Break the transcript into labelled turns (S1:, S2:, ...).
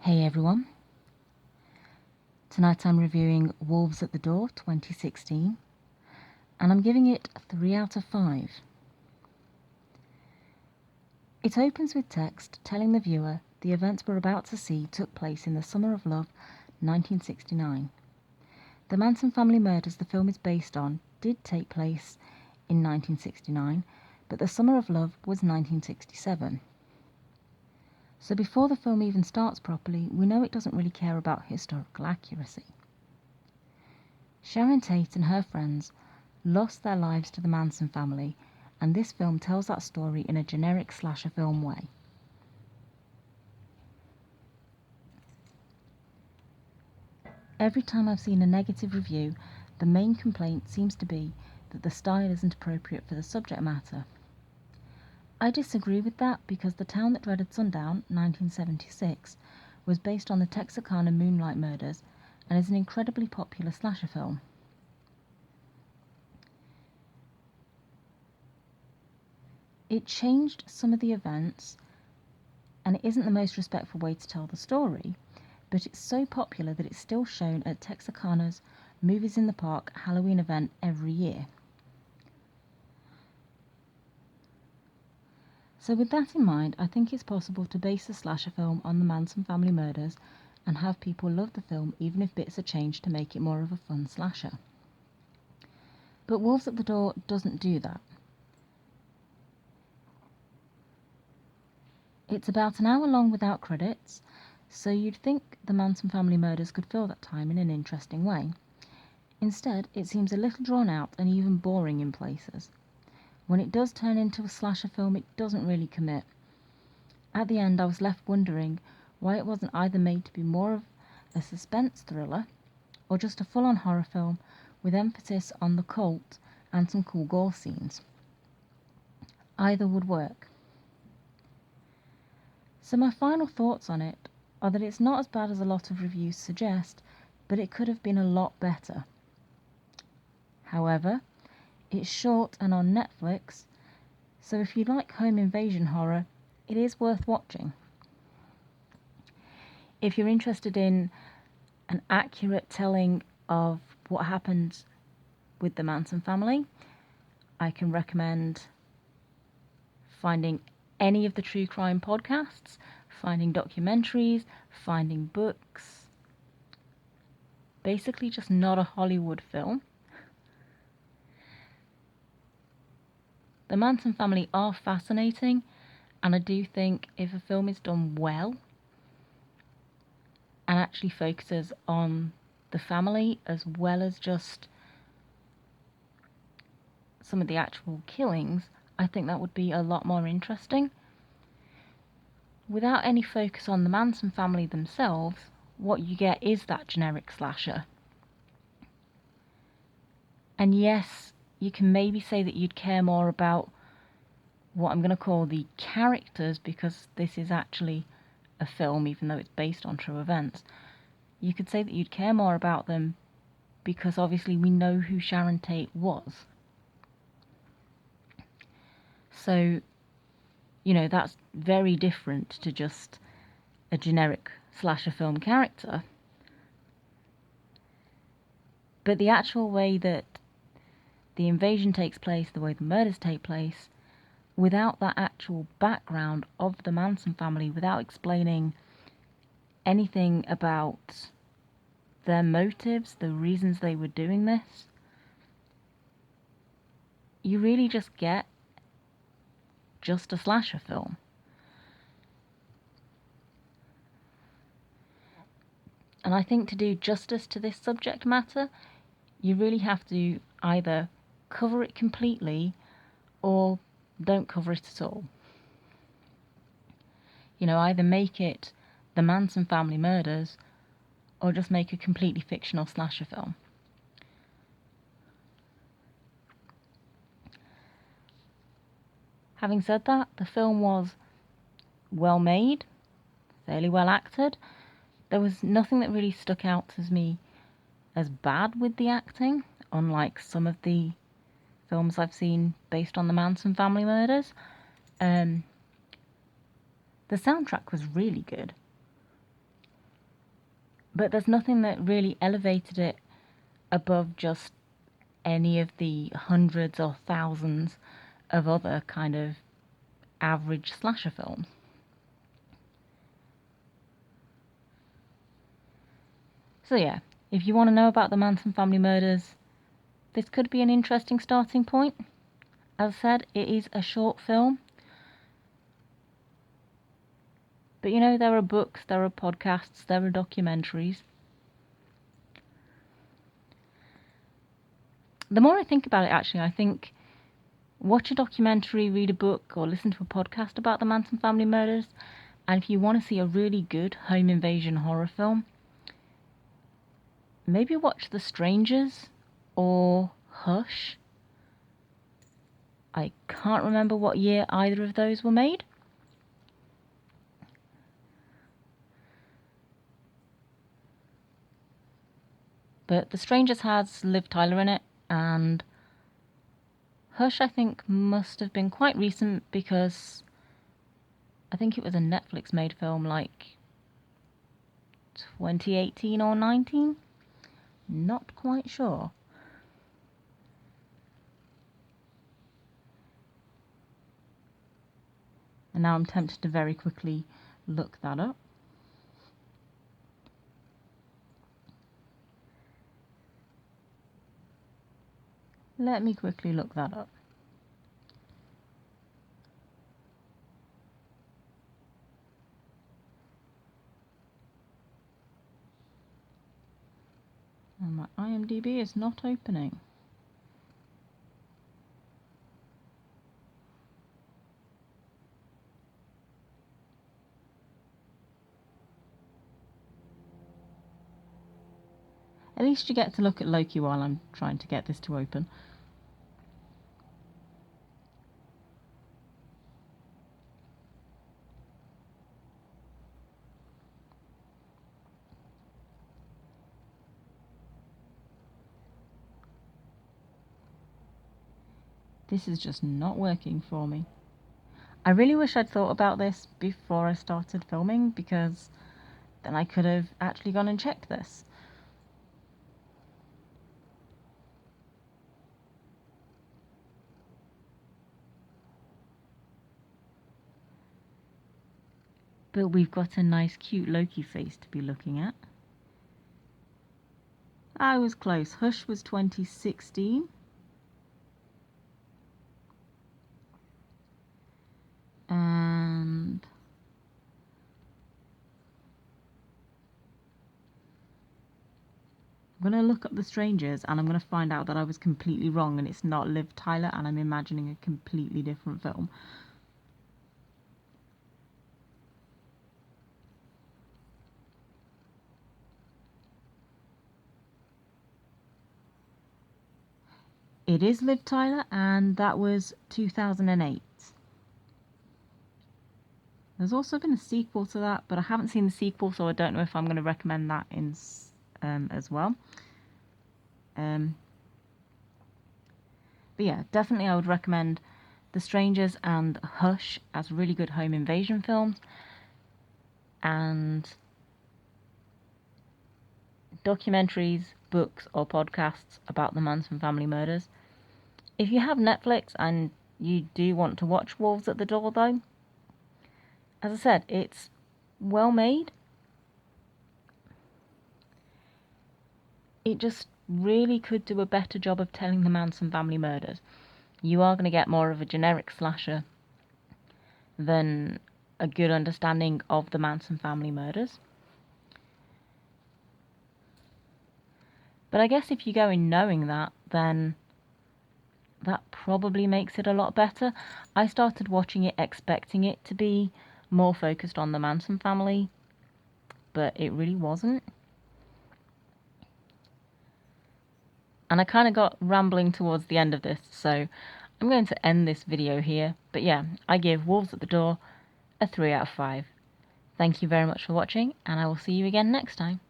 S1: Hey everyone, tonight I'm reviewing Wolves at the Door 2016 and I'm giving it 3 out of 5. It opens with text telling the viewer the events we're about to see took place in the summer of love 1969. The Manson family murders the film is based on did take place in 1969, but the summer of love was 1967. So before the film even starts properly, we know it doesn't really care about historical accuracy. Sharon Tate and her friends lost their lives to the Manson family, and this film tells that story in a generic slasher film way. Every time I've seen a negative review, the main complaint seems to be that the style isn't appropriate for the subject matter. I disagree with that because The Town That Dreaded Sundown, 1976, was based on the Texarkana Moonlight Murders and is an incredibly popular slasher film. It changed some of the events, and it isn't the most respectful way to tell the story, but it's so popular that it's still shown at Texarkana's Movies in the Park Halloween event every year. So with that in mind, I think it's possible to base a slasher film on the Manson family murders and have people love the film even if bits are changed to make it more of a fun slasher. But Wolves at the Door doesn't do that. It's about an hour long without credits, so you'd think the Manson family murders could fill that time in an interesting way. Instead, it seems a little drawn out and even boring in places. When it does turn into a slasher film, it doesn't really commit. At the end, I was left wondering why it wasn't either made to be more of a suspense thriller or just a full-on horror film with emphasis on the cult and some cool gore scenes. Either would work. So my final thoughts on it are that it's not as bad as a lot of reviews suggest, but it could have been a lot better. However, it's short and on Netflix, so if you like home invasion horror, it is worth watching. If you're interested in an accurate telling of what happened with the Manson family, I can recommend finding any of the true crime podcasts, finding documentaries, finding books. Basically just not a Hollywood film. The Manson family are fascinating, and I do think if a film is done well and actually focuses on the family as well as just some of the actual killings, I think that would be a lot more interesting. Without any focus on the Manson family themselves, what you get is that generic slasher. And yes, you can maybe say that you'd care more about what I'm going to call the characters, because this is actually a film, even though it's based on true events. You could say that you'd care more about them because obviously we know who Sharon Tate was. So, that's very different to just a generic slasher film character. But the actual way that the invasion takes place, the way the murders take place, without that actual background of the Manson family, without explaining anything about their motives, the reasons they were doing this, you really just get just a slasher film. And I think to do justice to this subject matter, you really have to either cover it completely or don't cover it at all. Either make it the Manson family murders or just make a completely fictional slasher film. Having said that, the film was well made, fairly well acted. There was nothing that really stuck out to me as bad with the acting, unlike some of the films I've seen based on the Manson family murders. The soundtrack was really good. But there's nothing that really elevated it above just any of the hundreds or thousands of other kind of average slasher films. So yeah, if you want to know about the Manson family murders, this could be an interesting starting point. As I said, it is a short film. But you know, there are books, there are podcasts, there are documentaries. The more I think about it, actually, I think watch a documentary, read a book, or listen to a podcast about the Manson family murders. And if you want to see a really good home invasion horror film, maybe watch The Strangers or Hush. I can't remember what year either of those were made. But The Strangers has Liv Tyler in it, and Hush, I think, must have been quite recent because I think it was a Netflix made film like 2018 or 19. Not quite sure. And now I'm tempted to very quickly look that up. Let me quickly look that up. And my IMDb is not opening. At least you get to look at Loki while I'm trying to get this to open. This is just not working for me. I really wish I'd thought about this before I started filming, because then I could have actually gone and checked this. But we've got a nice cute Loki face to be looking at. I was close. Hush was 2016. And I'm going to look up The Strangers, and I'm going to find out that I was completely wrong and it's not Liv Tyler and I'm imagining a completely different film. It is Liv Tyler, and that was 2008. There's also been a sequel to that, but I haven't seen the sequel, so I don't know if I'm going to recommend that as well. But yeah, definitely I would recommend The Strangers and Hush as really good home invasion films, and documentaries, books, or podcasts about the Manson family murders. If you have Netflix and you do want to watch Wolves at the Door, though, as I said, it's well made. It just really could do a better job of telling the Manson family murders. You are going to get more of a generic slasher than a good understanding of the Manson family murders. But I guess if you go in knowing that, then that probably makes it a lot better. I started watching it expecting it to be more focused on the Manson family, but it really wasn't. And I kind of got rambling towards the end of this, so I'm going to end this video here. But yeah, I give Wolves at the Door a 3 out of 5. Thank you very much for watching, and I will see you again next time.